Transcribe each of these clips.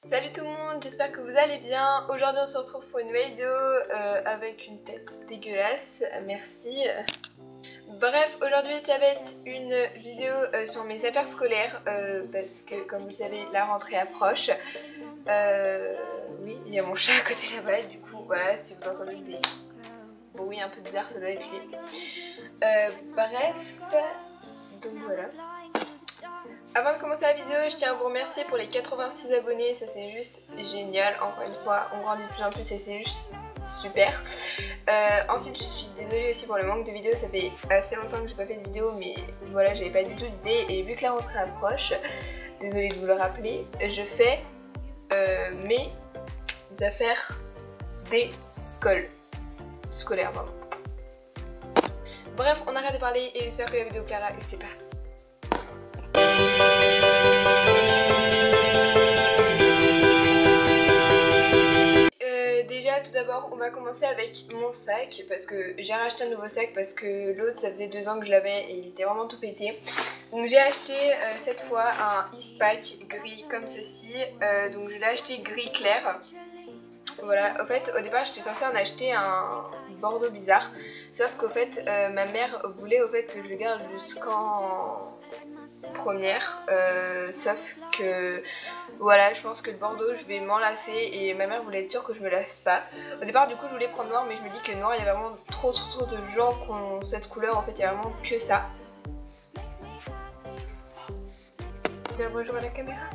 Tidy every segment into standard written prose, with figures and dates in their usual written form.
Salut tout le monde, j'espère que vous allez bien. Aujourd'hui on se retrouve pour une nouvelle vidéo avec une tête dégueulasse, merci. Bref, aujourd'hui ça va être une vidéo sur mes affaires scolaires parce que comme vous le savez la rentrée approche. Oui, il y a mon chat à côté là-bas, du coup voilà, si vous entendez des bruits un peu bizarres ça doit être lui. Bref, donc voilà. Avant de commencer la vidéo, je tiens à vous remercier pour les 86 abonnés, ça c'est juste génial, encore une fois on grandit de plus en plus et c'est juste super. Ensuite je suis désolée aussi pour le manque de vidéos, ça fait assez longtemps que j'ai pas fait de vidéo mais voilà j'avais pas du tout d'idée et vu que la rentrée approche, désolée de vous le rappeler, je fais mes affaires d'école scolaire vraiment. Bref on arrête de parler et j'espère que la vidéo plaira et c'est parti. Déjà tout d'abord on va commencer avec mon sac parce que j'ai racheté un nouveau sac parce que l'autre ça faisait 2 ans que je l'avais et il était vraiment tout pété. Donc j'ai acheté cette fois un Eastpak gris comme ceci, donc je l'ai acheté gris clair. Voilà, au fait au départ j'étais censée en acheter un bordeaux bizarre, sauf qu'au fait ma mère voulait au fait que je le garde jusqu'en première, sauf que voilà je pense que le bordeaux je vais m'en lasser et ma mère voulait être sûre que je me lasse pas. Au départ du coup je voulais prendre noir mais je me dis que noir il y a vraiment trop de gens qui ont cette couleur, en fait il y a vraiment que ça. Bien bonjour à la caméra.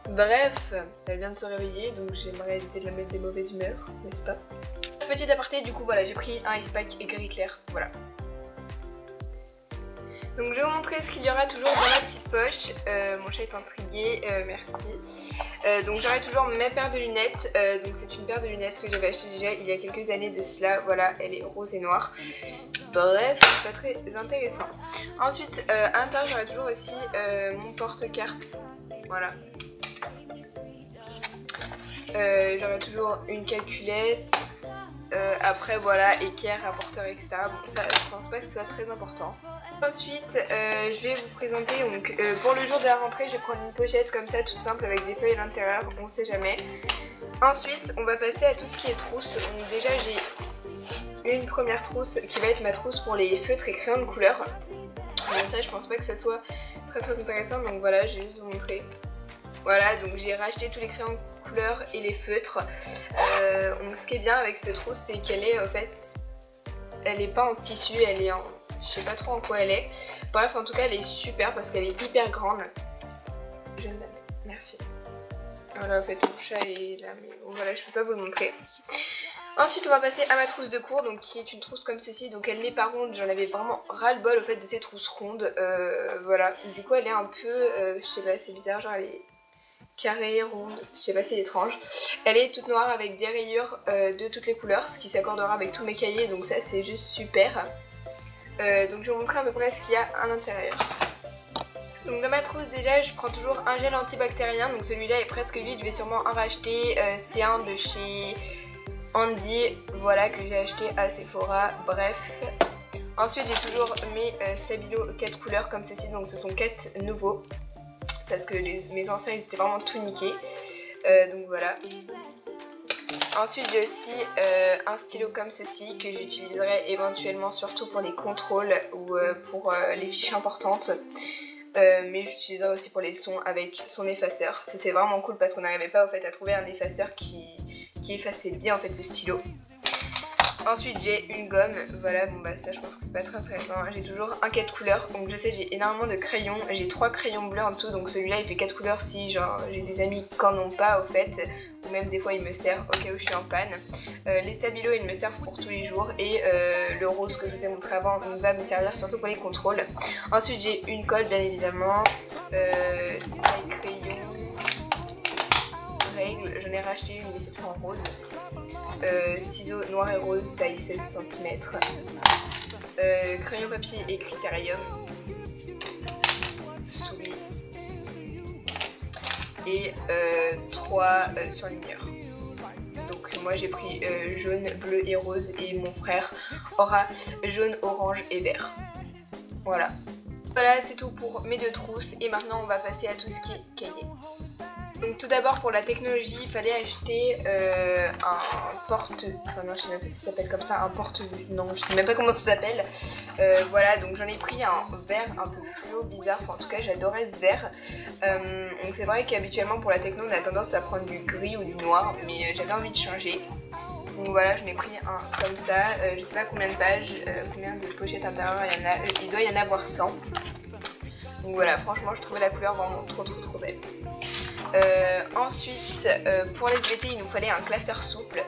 Bref, elle vient de se réveiller donc j'aimerais éviter de la mettre des mauvaises humeurs, n'est-ce pas? Petit aparté, du coup voilà j'ai pris un Eastpak gris clair, voilà. Donc je vais vous montrer ce qu'il y aura toujours dans la petite poche. Mon chat est intrigué, merci. Donc j'aurai toujours ma paire de lunettes. Donc c'est une paire de lunettes que j'avais acheté déjà il y a quelques années de cela. Voilà, elle est rose et noire. Bref, c'est pas très intéressant. Ensuite, à l'intérieur j'aurai toujours aussi mon porte-carte. Voilà. J'aurai toujours une calculette. Après voilà, équerre, rapporteur, etc. Bon ça je pense pas que ce soit très important. Ensuite je vais vous présenter donc pour le jour de la rentrée je vais prendre une pochette comme ça toute simple avec des feuilles à l'intérieur, on sait jamais. Ensuite on va passer à tout ce qui est trousse. Donc déjà j'ai une première trousse qui va être ma trousse pour les feutres et crayons de couleur. Bon ça je pense pas que ça soit très intéressant donc voilà je vais vous montrer. Voilà, donc j'ai racheté tous les crayons de couleur et les feutres. Donc ce qui est bien avec cette trousse, c'est qu'elle est en fait, elle est pas en tissu, elle est en, je sais pas trop en quoi elle est. Bref, en tout cas, elle est super parce qu'elle est hyper grande. Je l'aime, merci. Voilà, en fait, mon chat est là, mais bon, voilà, je peux pas vous le montrer. Ensuite, on va passer à ma trousse de cours, donc qui est une trousse comme ceci. Donc elle n'est pas ronde, j'en avais vraiment ras-le-bol au fait de ces trousses rondes. Voilà, du coup, elle est un peu, je sais pas, c'est bizarre, genre elle est carrée, ronde, je sais pas si c'est étrange. Elle est toute noire avec des rayures de toutes les couleurs, ce qui s'accordera avec tous mes cahiers, donc ça c'est juste super. Donc je vais vous montrer à peu près ce qu'il y a à l'intérieur. Donc dans ma trousse déjà je prends toujours un gel antibactérien, donc celui-là est presque vide, je vais sûrement en racheter. C'est un de chez Andy, voilà, que j'ai acheté à Sephora, bref. Ensuite j'ai toujours mes Stabilo 4 couleurs comme ceci, donc ce sont 4 nouveaux. Parce que mes anciens ils étaient vraiment tout niqués. Donc voilà. Ensuite j'ai aussi un stylo comme ceci que j'utiliserai éventuellement surtout pour les contrôles ou pour les fiches importantes. Mais j'utiliserai aussi pour les leçons avec son effaceur. Ça c'est vraiment cool parce qu'on n'arrivait pas au fait à trouver un effaceur qui effaçait bien en fait ce stylo. Ensuite j'ai une gomme, voilà, bon bah ça je pense que c'est pas très intéressant. J'ai toujours un 4 couleurs, donc je sais j'ai énormément de crayons, j'ai 3 crayons bleus en tout, donc celui-là il fait 4 couleurs si genre j'ai des amis qui n'en ont pas au fait, ou même des fois il me sert au cas où je suis en panne. Les stabilos ils me servent pour tous les jours et le rose que je vous ai montré avant va me servir surtout pour les contrôles. Ensuite j'ai une colle bien évidemment, des crayons, règles, j'en ai racheté une mais c'est tout en rose. Ciseaux noir et rose taille 16 cm, crayon papier et critérium, souris et 3 surligneurs. Donc moi j'ai pris jaune, bleu et rose et mon frère aura jaune, orange et vert. Voilà. Voilà, c'est tout pour mes 2 trousses et maintenant on va passer à tout ce qui est cahier. Donc tout d'abord pour la technologie, il fallait acheter un enfin non je sais même pas si ça s'appelle comme ça, un porte-vue, non je sais même pas comment ça s'appelle. Voilà, donc j'en ai pris un vert un peu fluo, bizarre, enfin, en tout cas j'adorais ce vert. Donc c'est vrai qu'habituellement pour la techno on a tendance à prendre du gris ou du noir, mais j'avais envie de changer. Donc voilà, j'en ai pris un comme ça, je sais pas combien de pages, combien de pochettes intérieures il y en a, il doit y en avoir 100. Donc voilà, franchement je trouvais la couleur vraiment trop belle. Ensuite, pour les SVT, il nous fallait un classeur souple.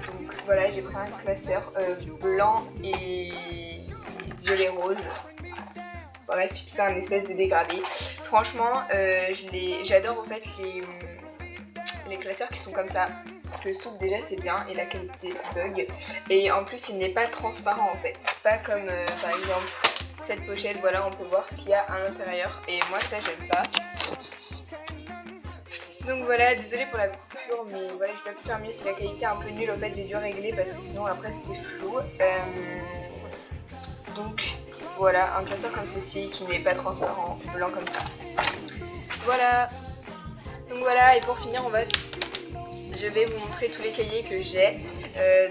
Donc voilà, j'ai pris un classeur blanc et violet rose. Bref, il fait un espèce de dégradé. Franchement, j'adore en fait les classeurs qui sont comme ça. Parce que souple déjà c'est bien et la qualité bug. Et en plus il n'est pas transparent en fait. C'est pas comme par exemple cette pochette, voilà on peut voir ce qu'il y a à l'intérieur. Et moi ça j'aime pas. Donc voilà, désolée pour la coupure, mais voilà, j'ai pas pu faire mieux. Si la qualité est un peu nulle, en fait, j'ai dû régler parce que sinon après c'était flou. Donc voilà, un classeur comme ceci qui n'est pas transparent, blanc comme ça. Voilà. Donc voilà, et pour finir, je vais vous montrer tous les cahiers que j'ai.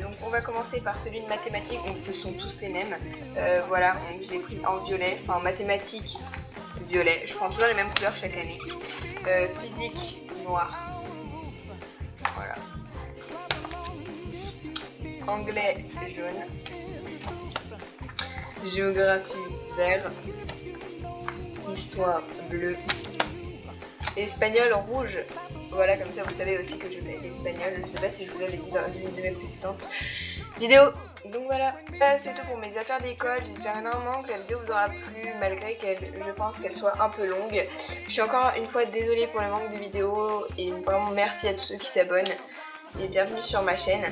Donc on va commencer par celui de mathématiques, donc ce sont tous les mêmes. Voilà, donc je l'ai pris en violet, enfin mathématiques violet. Je prends toujours les mêmes couleurs chaque année. Physique noir. Voilà. Anglais jaune. Géographie vert. Histoire bleu. Espagnol rouge. Voilà, comme ça vous savez aussi que je fais l'espagnol. Je sais pas si je vous l'avais dit dans une de mes précédentes vidéos. Donc voilà, c'est tout pour mes affaires d'école. J'espère énormément que la vidéo vous aura plu, malgré je pense qu'elle soit un peu longue. Je suis encore une fois désolée pour le manque de vidéos et vraiment merci à tous ceux qui s'abonnent et bienvenue sur ma chaîne.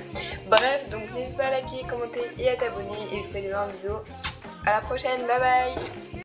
Bref, donc n'hésitez pas à liker, commenter et à t'abonner et je vous fais des nouvelles vidéos. À la prochaine, bye bye.